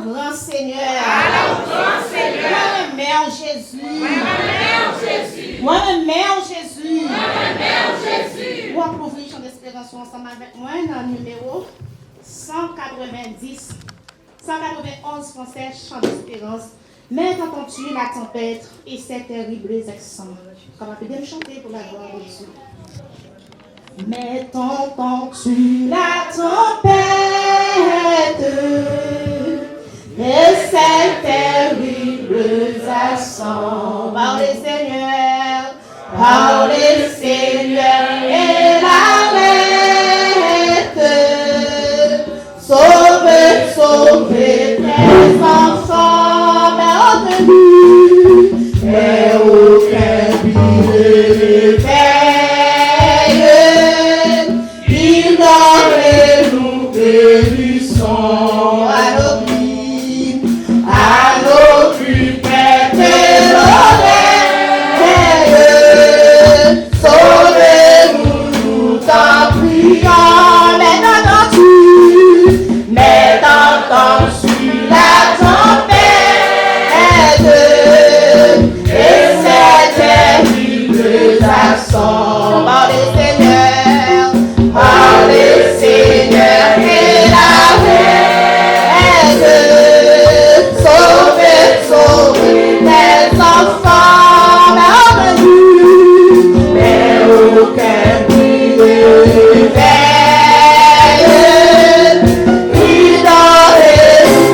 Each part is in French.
grand Seigneur. Moi, mère Jésus. Moi, mère Jésus. Ou à l'ouvrir chant d'espérance ensemble avec moi dans le numéro 190, 191 français, chant d'espérance. Mais entends-tu la tempête et ses terribles accents. Comme on peut bien chanter pour la gloire de Dieu. Mais entends-tu la tempête et ses terribles accents. Parlez Seigneur, et l'arrête. Sauve tes enfants, mais aucun billet veille. Il donne nous bénissons à nos cris, prêtez l'oreille. Sauvez-nous, nous t'en prions, mais t'entends-tu la tempête et ses terribles accents. Parlez Seigneur et l'arrête. Sauvez tes enfants, mais aucun bruit ne veille. Il donne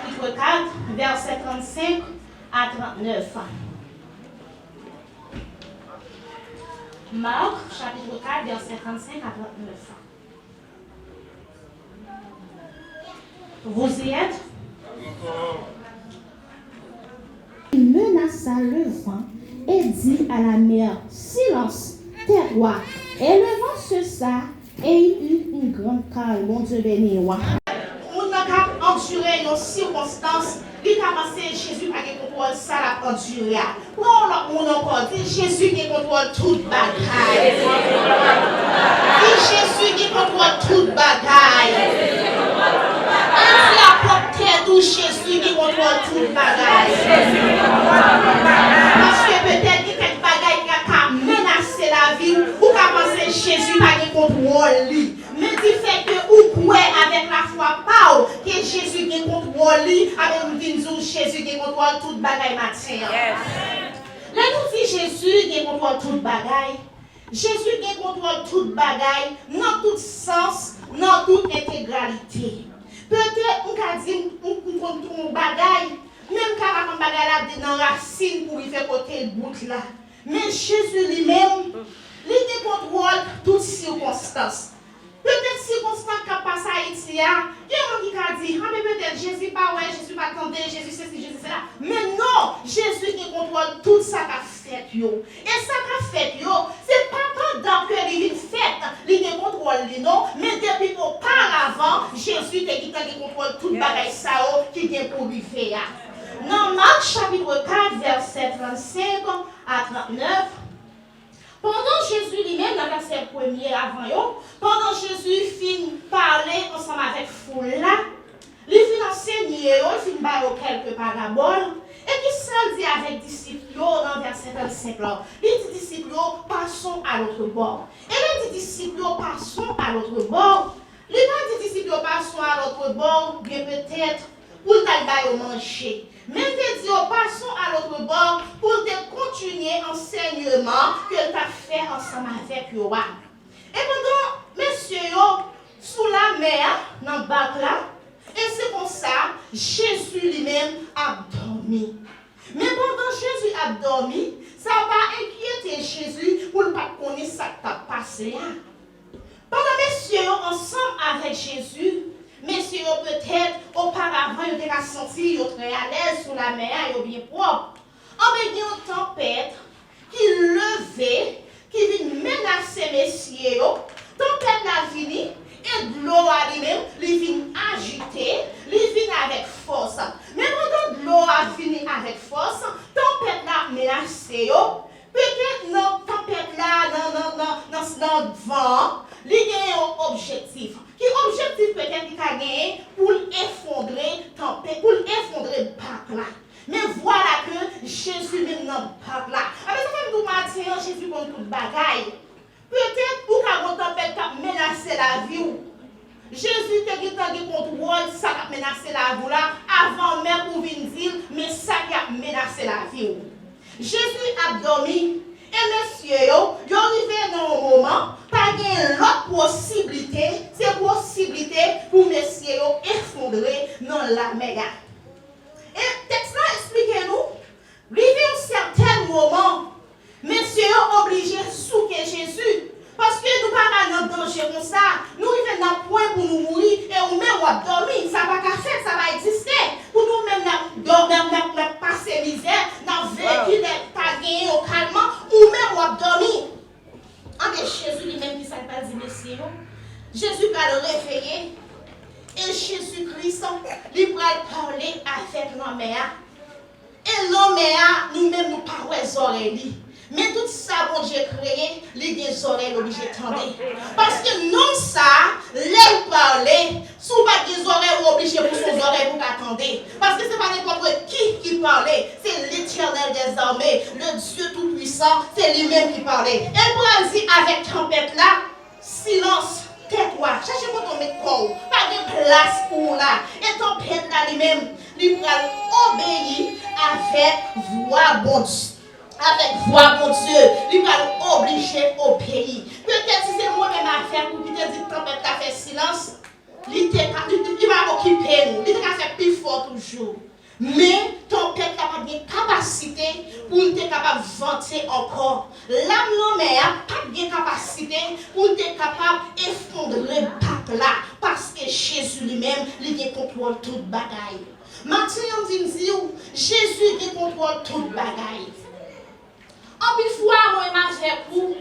chapitre 4, versets 35 à 39. Marc, chapitre 4, versets 35 à 39. Vous y êtes? Il menaça le vent et dit à la mer, silence, tais-toi. Et le vent cessa et il eut une grande calme. Mon Dieu béni, roi. On n'a qu'à endurer nos circonstances. Il a commencé, Jésus n'a pas contrôle, ça l'a enduré. On encore dit, Jésus qui contrôle toute bagaille. Jésus qui contrôle toute bagaille. C'est la portée de Jésus qui contrôle toute bagaille. Parce que peut-être qu'il y a quelque bagaille qui a menacé la vie ou qui a pensé Jésus n'a pas contrôle. Mais du fait que vous pouvez avec la foi pas que Jésus qui contrôle, avec nous Jésus qui contrôle toute bagaille matière. Là nous dit Jésus qui contrôle toute bagaille. Jésus qui contrôle toute bagaille dans tout sens, dans toute intégralité. Peut-être on a dit on contrôle bagaille, même quand on bagaille là dans racine pour y faire côté bout là. Mais Jésus lui-même, il contrôle toutes circonstances. Peut-être circonstances qui passent à Haïti, il y a un qui a dit, mais peut-être Jésus pas ouais, Jésus pas attendé, Jésus ceci, Jésus cela. Mais non, Jésus qui contrôle tout ça qu'a fait yo. Et ça qu'a fait yo, c'est pas pendant que il fait, il contrôle non, mais depuis auparavant, Jésus qui contrôle toute bagaille ça qui vient pour lui faire. Dans Marc chapitre 4 verset 35 à 39. Pendant Jésus lui-même, dans le verset 1er avant yo, pendant Jésus finit parler ensemble avec foule là, il finit enseigner, il finit parler quelques paraboles, et puis ça dit avec disciples dans le verset 35 là, il dit disciples, passons à l'autre bord. Et il dit disciples, passons à l'autre bord. Il dit disciples, passons à l'autre bord, bien peut-être, pour t'aller manger. Mais te dit, passons à l'autre bord pour te continuer l'enseignement que tu as fait ensemble avec Yoa. Et pendant, messieurs, sous la mer, dans le bac là, et c'est comme ça, Jésus lui-même a dormi. Mais pendant Jésus a dormi, ça n'a pas inquiété Jésus pour ne pas connaître ce qui a passé. Pendant messieurs, ensemble avec Jésus, messieurs, peut-être, auparavant, ils étaient sentis, ils étaient très à l'aise sous la mer, ils étaient bien propres. En même temps, une tempête qui levait, qui vient menacer messieurs, tempête la vini, et de l'eau à lui-même, il vient agiter, il vient avec force. Mais quand de l'eau a fini avec force, tempête la menacé, peut-être dans tempête là, dans le vent, il y a un objectif. Qui objectif peut-être qu'il a gagné pour effondrer tempête, pour effondrer le bac là. Mais voilà que Jésus même dans le bac là. Alors ça fait tout matin, Jésus contre toute bagaille. Peut-être pour qu'un tempête a menacé la vie. Jésus te dit contrôle ça a menacé la vie là avant même pour venir dire mais ça qui a menacé la vie. Jésus a dormi. Et messieurs, ils arrivent dans un moment, pas de l'autre possibilité, c'est possibilité pour messieurs effondrer dans la mer. Et le texte là explique-nous, arrivé un certain moment, messieurs obligés de souquer Jésus. Parce que nous ne sommes pas dans danger comme ça. Nous arrivons dans le point pour nous mourir et nous-mêmes on va dormir. Ça va pas faire, ça va exister. Pour nous-mêmes, nous passer misère, nous vécu pas gagné au calme, nous-mêmes on va dormir. Mais Jésus lui-même qui s'est pas dit, messieurs, Jésus va le réveiller. Et Jésus-Christ, il va parler avec nos mères. Et nos mères, nous-mêmes, nous parlons aux oreilles. Mais tout ça, bon Dieu créé, les des oreilles obligées d'entendre. Parce que non ça, les parler, sous pas des oreilles obligées pour son oreille pour attendre. Parce que ce n'est pas n'importe qui parlait, c'est l'Éternel des armées, le Dieu tout-puissant, c'est lui-même qui parlait. Et pour dire avec tempête là, silence, tais-toi, cherchez pour tomber de corps, pas de place pour là. Et tempête là lui-même, lui va obéir avec voix bonne. Avec voix, mon Dieu, il va nous obliger au pays. Peut-être si c'est moi-même à faire pour qu'il te dise tempête, tu as fait silence. il va occuper nous, il va faire plus fort toujours. Mais tempête capable de capacité pour être capable de vanter encore. L'âme non mais pas de capacité pour être capable d'effondrer le bac là parce que Jésus lui-même il contrôle toute bagaille. Maintenant on dit Jésus il contrôle toute bagaille. En plus fois moi avec vous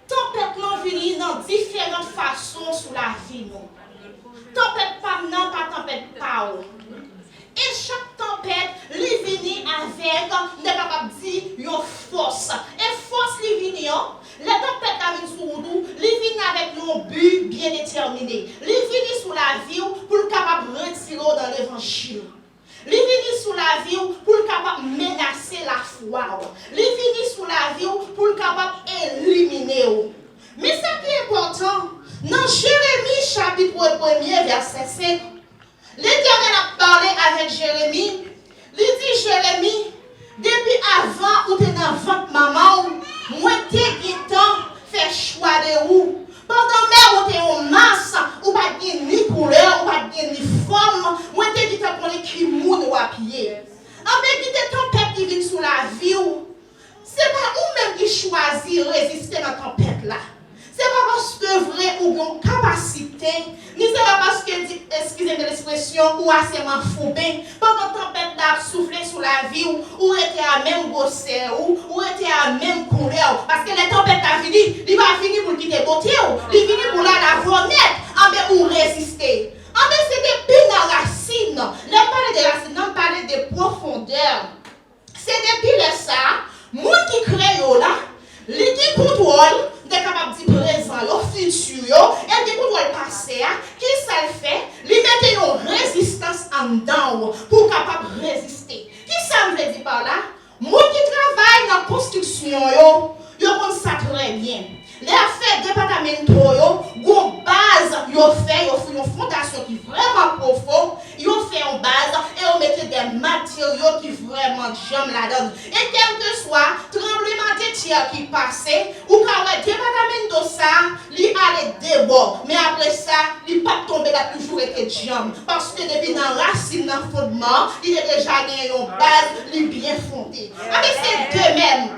tempête non vient dans différentes façons sur la vie nous. Tempête pas non pas tempête pas. Et chaque tempête, il vient avec, on est capable de dire, une force. Et force, il vient, la tempête qui vient sur nous, il vient avec un but bien déterminé. Il vient sur la vie pour le capable de retirer dans l'évangile. Il vient sur la vie pour le capable de menacer la foi. Il vient sur la vie pour le capable d'éliminer. Mais ce qui est important, dans Jérémie chapitre 1er, verset 5, l'Éternel a parlé avec Jérémie. Il dit Jérémie, depuis avant où tu es dans votre maman, moi t'es temps faire choix de où. Pendant même où tu es en masse, ou pas ni couleur, ou pas ni forme, moi t'es dit pour les qui moun ou à pied. En fait, il y a des tempêtes qui viennent sous la vie. C'est pas vous-même qui choisit résister à la tempête là. C'est pas parce que vrai ou bon capacité, ni c'est pas parce que, excusez-moi l'expression, ou assez m'enfoubé, pendant que tempête d'âme souffler sur la vie, ou était à même gossé, ou était à même couleur, parce que les tempêtes a fini, il va finir pour quitter beauté, il finit pour la voir ou résister. C'est depuis la racine, l'on parle de racine, on parle de profondeur. C'est depuis ça, moi qui crée là, qui contrôle, de capable de présent, le futur, et qui contrôle le passé, qui ça le fait, lui mettre une résistance en dedans pour capable de résister. Qui ça me veut dire par là? Moi qui travaille dans la construction, yo connaissent ça très bien. Les affaires départementaux, une base, yo fait une fondation qui est vraiment profonde, yo fait une base et on met des matériaux qui vraiment jamais là-dedans. Et quel que soit tremblement de terre qui passait, ou quand le département de ça, il allait débord. Mais après ça, il pas tomber là toujours été jamais. Parce que depuis dans la racine, dans le fondement, il est déjà gagné une base, il est bien fondé. C'est de même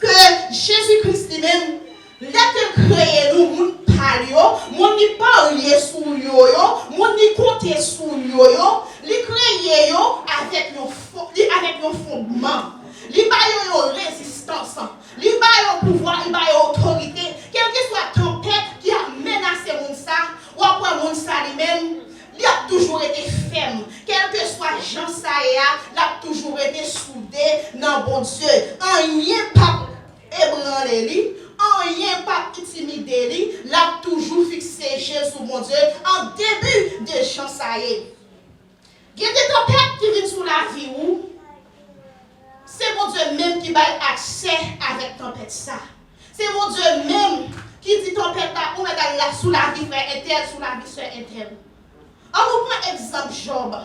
que Jésus-Christ lui-même, là que créé nous, mon palio, mon ni parler sous yo, mon ni compter sous yo, li créé yo avec un fondement. Li ba yo résistance, li ba yo pouvoir, li ba yo autorité. Quelle que soit tempête qui a menacé mon ça, ou après mon ça lui-même, il a toujours été ferme. Quel que soit Jean Saïa, il a toujours été soudé dans bon Dieu. Rien pas ébranlé, rien pas intimidé, il a toujours fixé Jésus, mon Dieu, en début de Jean Saïa. Il y a des tempêtes qui viennent sous la vie où c'est mon Dieu même qui va accès avec tempête ça. C'est mon Dieu même qui dit tempête là, on est là sous la vie frère interne, sous la vie soeur interne. On nous prend exemple Job.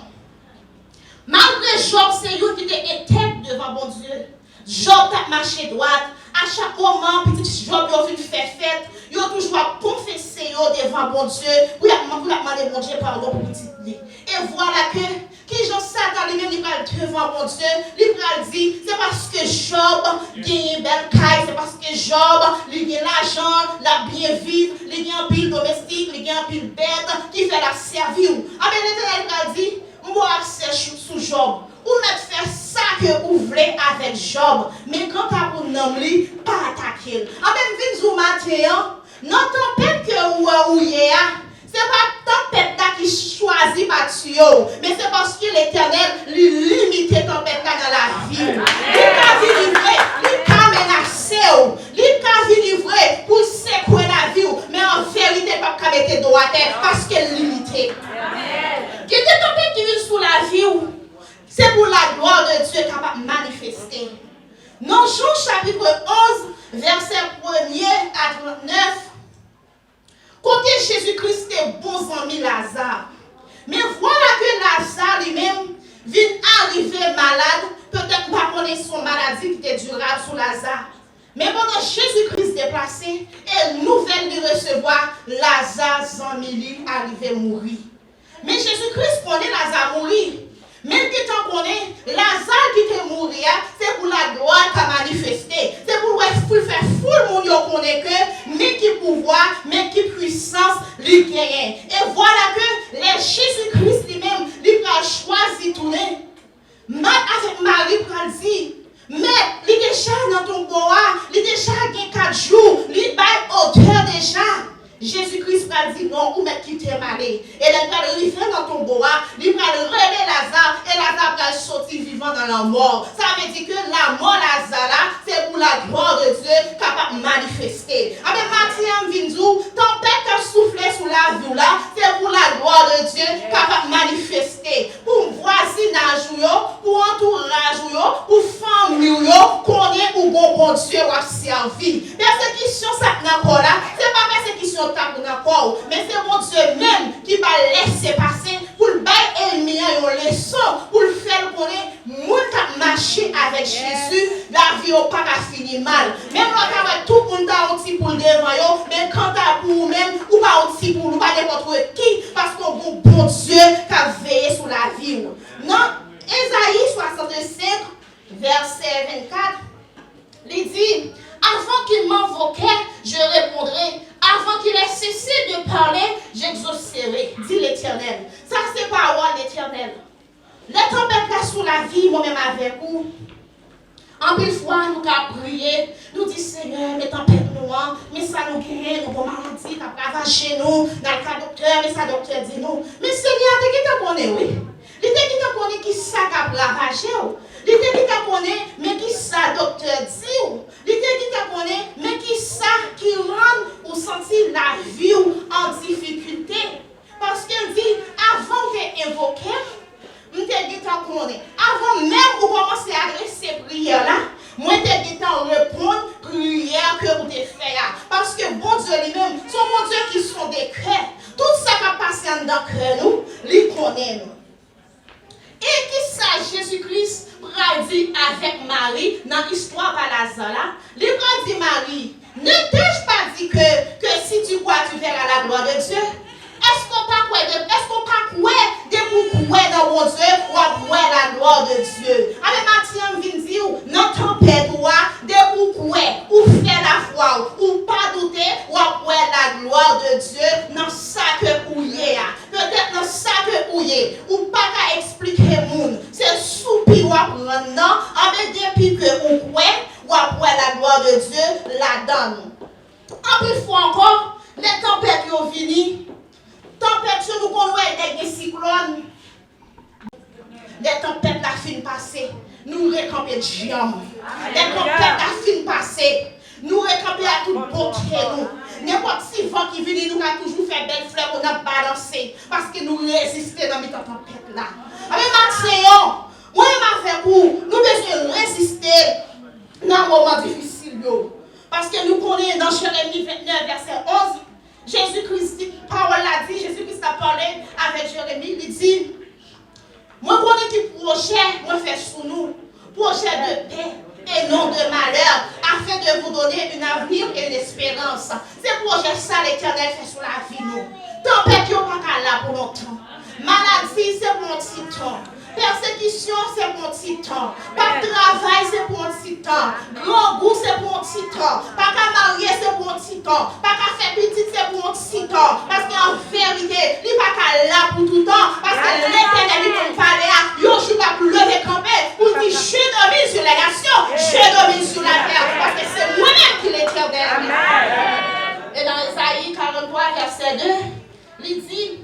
Malgré Job, c'est lui qui était tête devant mon Dieu. Job a marché droite. À chaque moment, petit Job a fait fête. Il a toujours confessé devant mon Dieu. Pour demander mon Dieu pardon pour petit lit. Et voilà que qui Jean Satan lui-même il va devant mon Dieu. Il va dire c'est parce que Job gagne une belle caille. C'est parce que Job il gagne l'argent, la bien vivre, il gagne un pile domestique, il gagne un pile bête qui fait la servir. Mais l'Éternel va dire moi accès sous Job. Ou mettre faire ça que vous voulez avec Job. Mais quand vous n'avez pas attaqué. Même vous matin, non tempête que vous avez, ce n'est pas tempête qui choisit pas tuer. Mais c'est parce que l'Éternel lui limite tempête dans la vie. Il a livré, il a menacé, il a livré pour secouer la vie. Mais en vérité, il pas mettre droit à terre parce qu'elle est limitée. Il y a des tempêtes qui viennent sous la vie. C'est pour la gloire de Dieu capable de manifester. Dans Jean chapitre 11, verset 1er à 39, côté Jésus-Christ est bon ami Lazare. Mais voilà que Lazare lui-même vient arriver malade, peut-être pas connaître son maladie qui était durable sur Lazare. Mais pendant Jésus-Christ déplacé et nouvelle de recevoir Lazare Zamili arrivé mourir. Mais Jésus-Christ connaît Lazare mourir. Même qui t'en connaît, Lazare qui te mourir, c'est pour la gloire qu'a manifesté. C'est pour faire fou le monde qui connaît que, mais qui pouvoir, mais qui puissance lui gagne. Et voilà que les Jésus-Christ lui-même, il a choisi tourner. Avec Marie pour dire, mais il est déjà dans ton bois, il est déjà 4 jours, il est auteur déjà. Jésus-Christ va dire non, ou mettre qui t'est malé. Et il va le faire dans ton bois, il va le relever Lazare, et Lazare va sortir vivant dans la mort. Ça veut dire que la mort Lazare, c'est pour la gloire de Dieu capable de manifester. Avec Matthieu Vinzou, tempête qui a soufflé sous la vie là, c'est pour la gloire de Dieu capable de manifester. Pour voisinage, pour entourage, pour famille, qu'on est pour bon Dieu à servir. Persécution, ça n'a pas là, c'est pas persécution. Mais c'est mon Dieu même qui va laisser passer pour le bail ennemi une leçon pour le faire connaître moi qui marcher avec Jésus la vie n'a pas fini mal même quand tout le monde a aussi pour le devant mais quand tu as pour vous-même ou pas aussi pour nous pas n'importe qui parce que bon Dieu qui a veillé sur la vie non Ésaïe 65 verset 24 il dit avant qu'il m'invoquait je répondrai. Avant qu'il ait cessé de parler, j'exaucerai, dit l'Éternel. Ça, c'est parole l'Éternel. Les tempêtes là sous la vie, moi-même avec vous. En pile fois, nous avons prié, nous disons Seigneur, les tempêtes noires, mais ça nous guérit, nous avons maladie, qui a ravagé nous, dans le cas docteur, mais ça docteur dit nous. Mais Seigneur, tu qui te connais, oui. Tu qui te connais qui ça qui a ravagé, tu qui te connais, mais qui ça docteur dit, tu qui te connais, mais qui ça qui rend ou sentir la vie en difficulté. Parce qu'il dit, avant de invoquer, avant même vous commencez à adresser ces prières-là, moi je vais répondre prière que vous avez fait. Parce que bon Dieu lui-même, son bon Dieu qui sont des cœurs, tout ça qui a passé dans le cœur, nous, les connaît. Et qui ça, Jésus-Christ a dit avec Marie dans l'histoire par Lazare, il a dit Marie, ne t'ai-je pas dit que si tu crois, tu verras la gloire de Dieu? Est-ce qu'on pas quoi de vous croire dans mon Dieu ou croire la gloire de Dieu? Avec Matthieu vient dire, non tempête de vous croire ou faire la foi ou pas douter ou croire la gloire de Dieu dans ça que vous y peut-être dans ça que vous y ou pas qu'à expliquer monde. C'est soupir ou apprendre avec depuis que vous croire ou croire la gloire de Dieu la donne. En plus fois encore, les tempêtes qui ont fini. Tempête, nous connaissons des cyclones. Des tempêtes la fin passée. Nous récampons de jambes. Des tempêtes la fin passée. Nous récampons à toute beauté. N'importe si vent qui vient, nous avons toujours fait belle fleur pour nous balancer. Parce que nous résistons dans cette tempête là. Avec Maxéon, moi et ma fait pour nous devons résister dans un moment difficile. Parce que nous connaissons dans Jérémie 29, verset 11. Jésus-Christ dit, parole l'a dit, Jésus-Christ a parlé avec Jérémie, il dit, moi connais qui projet, moi fais sous nous, projet de paix et non de malheur, afin de vous donner un avenir et une espérance. C'est projet ça l'Éternel fait sur la vie nous. Tempête, il n'y a pas là pour longtemps. Maladie, c'est pour un petit temps. Persécution, c'est pour un petit temps. Pas de travail, c'est pour un petit temps. Grand goût, c'est pour un petit temps. Pas qu'à marier, c'est pour un petit temps. Pas qu'à faire petit, c'est pour un petit temps. Parce qu'en vérité, il n'y a pas qu'à là pour tout le temps. Parce que l'Éternel, il peut parler à yo, je vais plus lever camper. Pour dire, je domine sur les nations, je domine sur la terre. Parce que c'est moi-même qui l'Éternel. Et dans Isaïe 43, verset 2, il dit,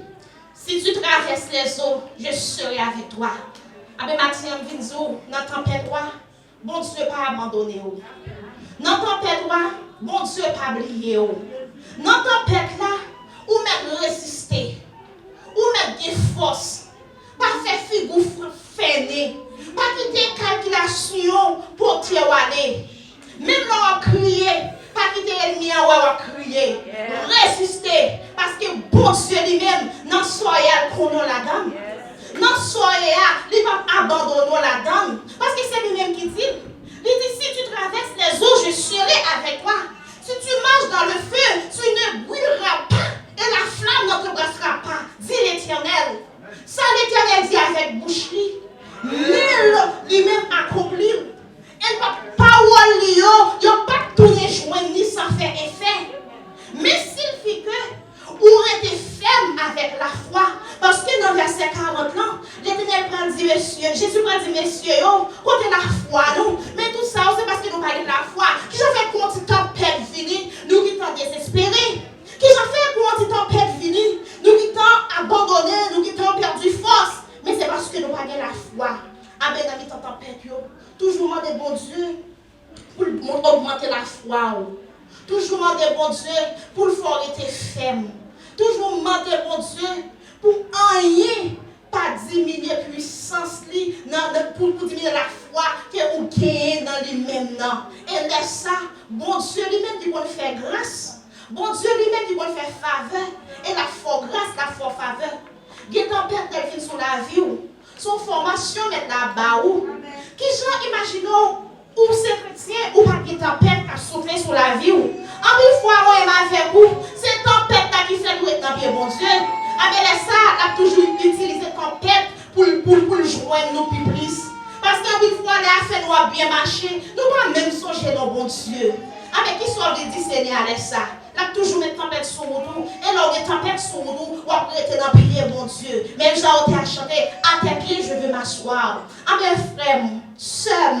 si tu traverses les eaux, je serai avec toi. Avec Maxime Vinzo, dans la tempête, bon Dieu pas abandonné. Dans la tempête, bon Dieu pas oublié. Dans la tempête, ou même résister, ou même des forces, pas faire figure fainé, pas quitter calculation pour te aller. Même là, on crié. Pas quitter l'ennemi à crier. Résister. Parce que bon Dieu lui-même, non soyez qu'on la dame. Non soyez il va abandonner la dame. Parce que c'est lui-même qui dit. Il dit, si tu traverses les eaux, je serai avec toi. Si tu dit, messieurs, côté la foi, nous. Mais tout ça, c'est parce que nous parlons de la foi. Qui j'en fait pour un petit tempête fini, nous qui sommes désespérés. Qui j'en fait pour un petit tempête fini, nous qui sommes abandonnés, nous qui sommes perdu force. Mais c'est parce que nous parlons de la foi. Amen, dans les tempêtes, toujours demander bon Dieu pour augmenter la foi. Toujours demander bon Dieu pour le faire être ferme. Toujours demander bon Dieu pour rien pas diminuer puissance pour diminuer la foi que vous gagnez dans lui-même. Et laisse ça, bon Dieu lui-même qui va faire grâce. Bon Dieu lui-même qui va faire faveur. Et la foi grâce, la foi faveur. Il y a tempête qu'elle vient sur la vie. Son formation met là-bas. Qui gens imaginons ou c'est chrétien ou pas qui tempête qui souffle sur la vie. En une fois, moi, avec vous, c'est tempête qui fait nous être dans bien bon Dieu. Mais ça, on a toujours utilisé tempête pour joindre nos plus. Parce qu'une fois, les affaires nous ont bien marché, nous ne pouvons même songer dans bon Dieu. Avec qui soit de dire Seigneur, avec ça. On a toujours mis tempête sur nous. Et là, on a tempête sur nous. On a été dans prière, bon Dieu. Même j'ai été à chanter. À tes pieds, je veux m'asseoir. Amen, frère, sœur.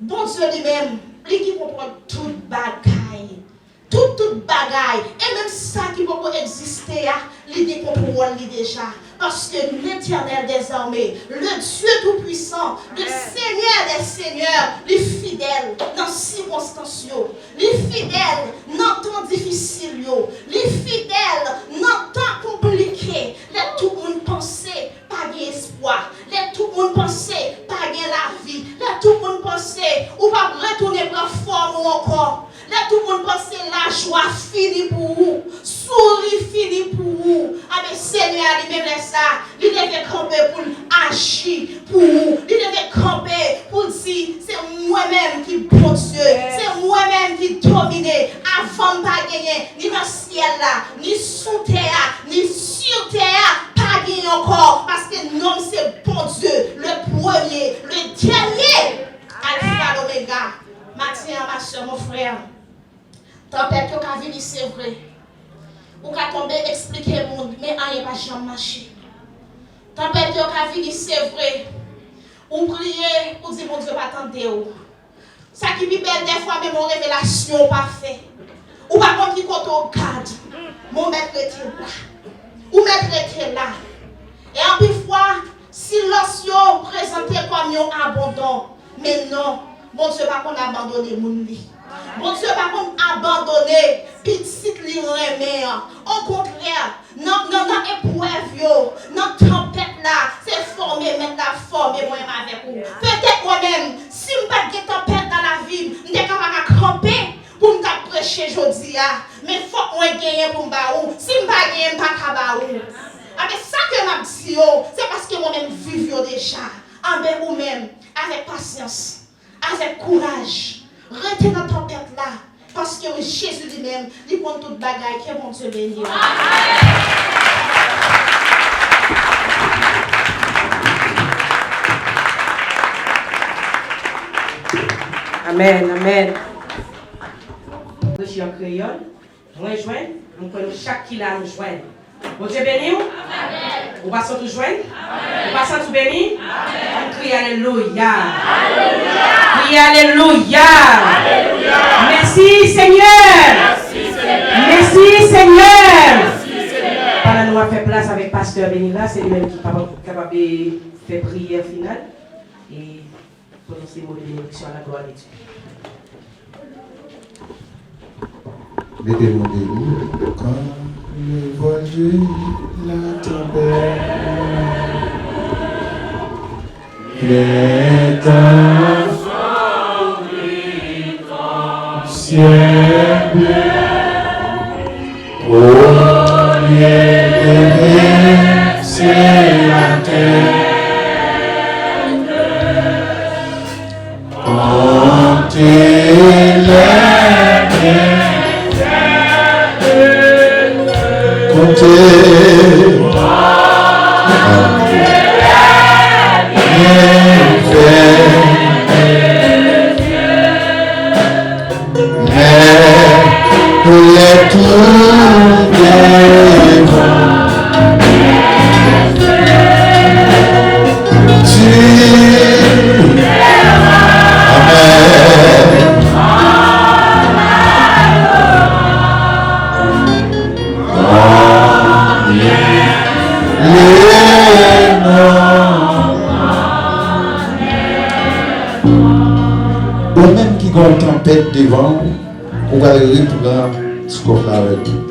Bon Dieu lui-même, lui qui comprend toute bagaille. Toute bagaille. Et même ça qui peut exister, l'idée contrôle déjà. Parce que l'Éternel des armées, le Dieu Tout-Puissant, le Seigneur des Seigneurs, les fidèles dans les circonstances, les fidèles dans les temps difficiles, les fidèles dans les temps compliqués, les tout le monde pensait pas d'espoir, les tout le monde pensait pas de la vie, les tout le monde pensait ou pas retourner pour forme ou encore. Là, tout le monde pense que la joie finit pour vous. Souris finit pour vous. Mais Seigneur, lui-même laisse ça. Il devait camper pour agir pour vous. Il devait camper pour dire, c'est moi-même qui bon Dieu. C'est moi-même qui domine. Avant de ne pas gagner, ni dans le ciel là, ni sous terre, ni sur terre, pas gagner encore. Parce que non, c'est bon Dieu. Le premier, le dernier. Alpha, l'Oméga. Matin, ma soeur, mon frère. Tempête qui a venu, c'est vrai. Ou qu'à tomber, expliquer le monde, mais rien pas jamais marché. Tempête qui a venu, c'est vrai. Ou prier, ou dire, mon Dieu, pas attendre. Ça qui est belle, des fois, même en révélation, pas fait. Ou par contre, qui compte au garde. Mon maître était là. Ou maître était là. Et en plus, fois, silence présenté comme un abandon. Mais non, mon Dieu, pas qu'on abandonne mon vie. Bon Dieu, par contre, abandonner, petite ligne, au contraire, non, épreuve, non, tempête là, c'est former, mettre la forme et moi-même avec vous. Peut-être moi-même, si je n'ai pas de tempête dans la vie, je suis capable de camper pour me prêcher aujourd'hui. Mais il faut que je gagne pour me battre. Si je ne pas gagner, je ne pas battre. Mais ça que je dis, c'est parce que moi-même vive déjà. Avec vous-même, avec patience, avec courage. Restez dans la tempête là. Parce que Jésus lui-même, il prend toute bagaille qui est bon Dieu béni. Amen, amen. Je suis en créole. Moi, je joins. Nous connaissons chaque qui là nous joint. Bon Dieu béni. Amen. Vous passez tout joindre. Amen. Vous passez tout béni. Amen. On crie Alléluia. Alléluia. Crie Alléluia. Alléluia. Merci Seigneur. Merci Seigneur. Merci Seigneur. Merci Seigneur. Pendant nous a fait place avec Pasteur Benila, c'est lui-même qui est capable de faire prière finale et prononcer le mot de bénédiction à la gloire de Dieu. Mettez-nous debout quand le voyez la tempête. Les temps sont ciel bleu, au lieu de c'est la terre. Ou même qui ont une tempête devant, on va reprendre ce qu'on a avec nous.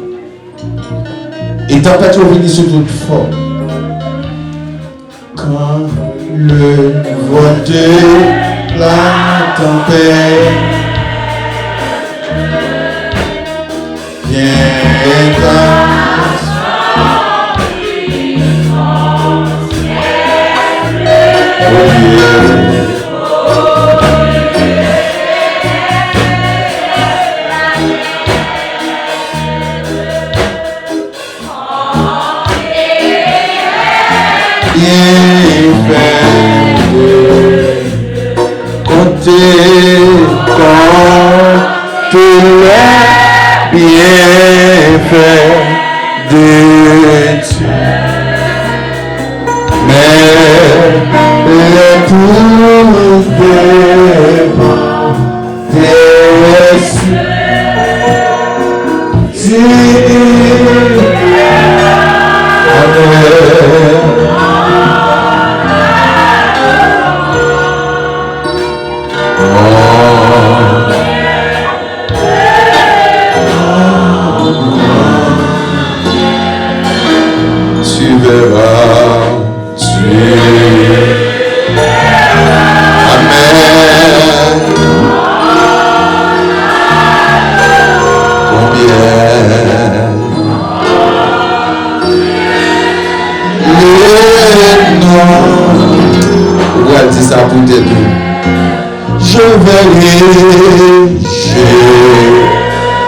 Et tempête est venue sur toute forme. Quand le vent de la tempête vient bienfaits de Dieu. Mais les tours devant tes cieux, je vais, amen,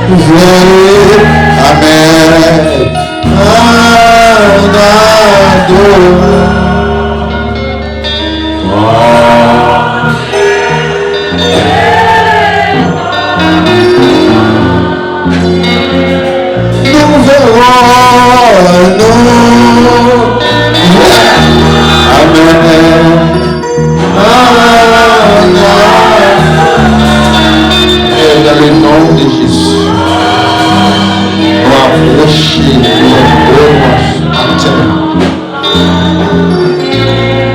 nous verrons, amen. Dans le nom de Jésus, nous approchons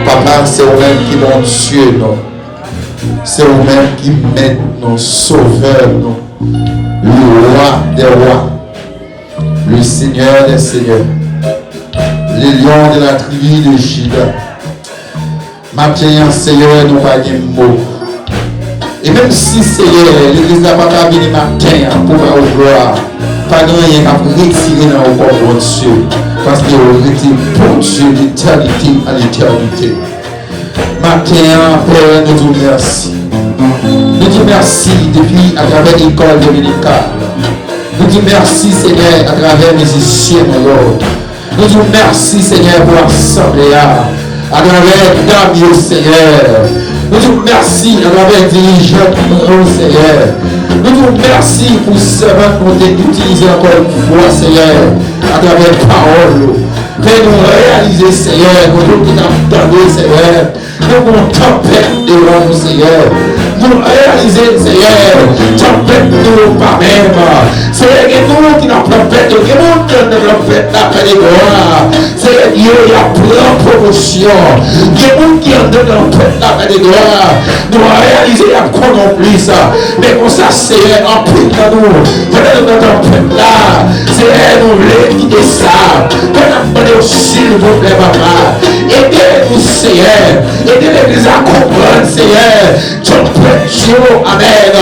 Papa, c'est vous-même qui mon Dieu, non. C'est vous-même qui met nos sauveurs, non. Le roi des rois, le Seigneur des seigneurs, les lions de la tribu de Juda. Maintenant, Seigneur, nous pas de mots. Et même si Seigneur, l'église n'a pas venu matin pour avoir gloire, pas de rien à retirer dans le corps de Dieu. Parce que vous êtes bon Dieu d'éternité à l'éternité. Matin, Père, nous vous remercions. Nous disons merci depuis à travers l'école dominicale. Nous disons merci, Seigneur, à travers les musiciens, nous disons merci, Seigneur, pour l'assemblée. À travers Damien, Seigneur. Nous disons merci à travers les dirigeants, Seigneur. Nous disons merci pour ce qu'on t'a utilisé encore une fois, Seigneur, à travers la parole. Fais-nous réaliser, Seigneur, nous qui nous donné, Seigneur. Nous avons tempête devant nous, Seigneur. Nous réaliser, Seigneur, tempête nous pas même. C'est nous qui nous tempête, que nous donne la tempête après les gloires. C'est Dieu qui a plein promotion. Que nous qui en donne la tempête après les gloires. Nous réaliser à quoi non plus ça. Mais comme ça, Seigneur, en plus de nous. Peut-être notre tempête là. C'est nous qui dit ça. Peut-être s'il vous plaît, papa. Aidez-nous, Seigneur. Aidez l'église à comprendre, Seigneur. Amen.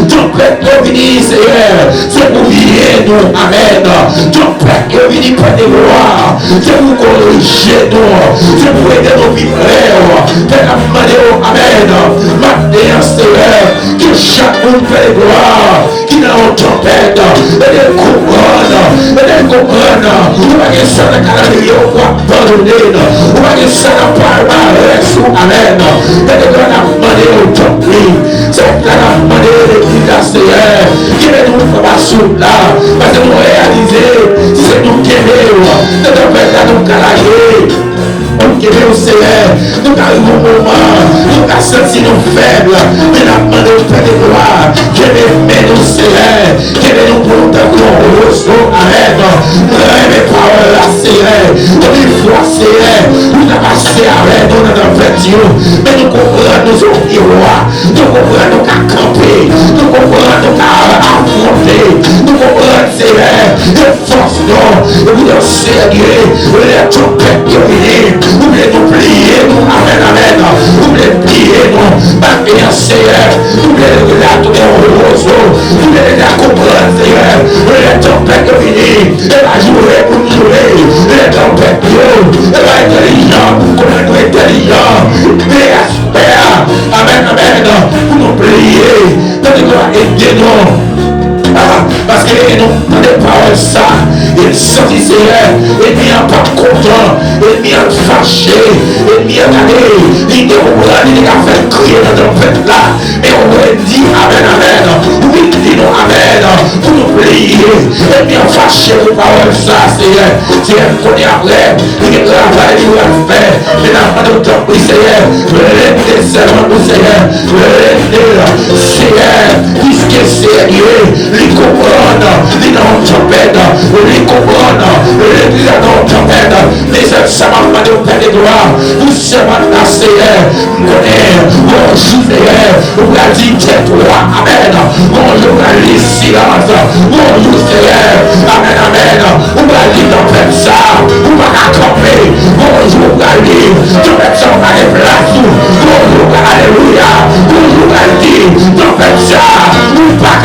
Tempête nous venir, Seigneur. C'est pour virer nous. Amen. Tempête nous venir près de gloire. C'est pour corriger nous. C'est pour aider nos vivres. Amen. Maintenant, Seigneur, que chaque monde près de gloire, qui n'a pas de tempête, et comprendre. On va dire ça dans la calendrier, on va pardonner. On va dire ça dans le palmarès. Amen. Et de la manière au temple. C'est la manière de l'église, Seigneur. Qui est nous formation là. Parce que nous réaliser. Si c'est nous qui aimons. De la fête à nous calailler. On qui aimons, Seigneur. Nous arrivons au moment. Nous avons senti nous faibles. Mais la manière de faire des gloires. Qui aimons nous, Seigneur. Qui aimons nous pour nous amen. Mes paroles là, Seigneur. Une fois, Seigneur. Nous avons passé avec nous dans notre vie. Mais nous comprenons nous sommes roi. nous comprenons nous qu'à camper, nous comprenons nous qu'à affronter, nous comprenons Seigneur, les forces non, et vous êtes sérieux, les trompettes qui viennent, vous voulez nous plier, nous, amen, amen, vous voulez plier, nous, ma bien Seigneur, vous voulez la tourner au roseau, vous voulez la comprendre Seigneur, les trompettes qui viennent, elle va jouer pour nous jouer, les trompettes qui viennent, elle va être intelligente, pour nous intelligents, mais espère, amen, amen, pour nous plier, pour nous aider nous. Parce que nous, dans les paroles ça, il sentit Seigneur, il n'y a pas content, il n'y a fâché, il n'y a regardé, il n'y a fait crier dans notre fête là, mais on aurait dit amen, amen, oui, dis nous amen, pour nous prier, il n'y a fâché les paroles ça, Seigneur, Seigneur, qu'on est après, il y a travail, il y a fait, mais n'a pas de temps, oui, Seigneur, relève seulement pour Seigneur, relève, Seigneur, puisque sérieux, les comprendre, les non tempêtes, les comprendre, les non tempêtes, les seulement pas de paix de gloire, vous seulement la Seigneur, vous connaissez, bonjour Seigneur, vous avez dit tais-toi, amen, bonjour les silences, bonjour Seigneur, amen, amen, vous avez dit dans fait ça, vous m'avez camper, bonjour, vous avez dit, dans fait ça, on a des places, bonjour, alléluia, bonjour, vous avez dit, dans fait ça, vous pas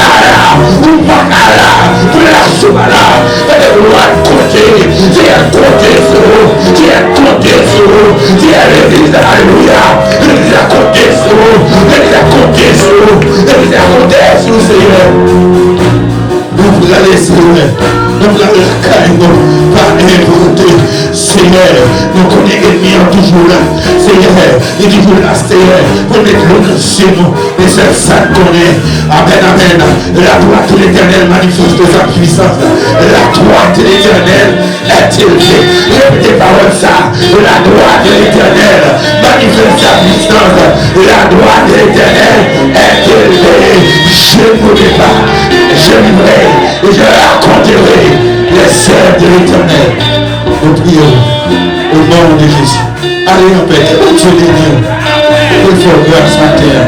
pour la soumana, elle doit compter, c'est un côté sur vous, c'est un côté sur vous, c'est l'église, alléluia, l'église a compté sur vous, l'église a compté sur vous, l'église a compté sur vous, Seigneur. Nous allons Seigneur, nous allons la caille, pas inventer, Seigneur, nous connaissons l'ennemi toujours là, Seigneur, il est toujours là, Seigneur, pour mettre l'eau sur nous, mais c'est ça qu'on est, amen, amen, la droite de l'éternel manifeste sa puissance, la droite de l'éternel est élevée, répétez parole ça, la droite de l'éternel manifeste sa puissance, la droite de l'éternel est élevée, je ne pourrai pas, je vivrai, et je raconterai les sœurs de l'éternel. Nous prions au nom de Jésus. Allez en paix, Dieu de Dieu. Il faut grâce matin.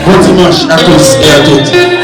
Bon dimanche à tous et à toutes.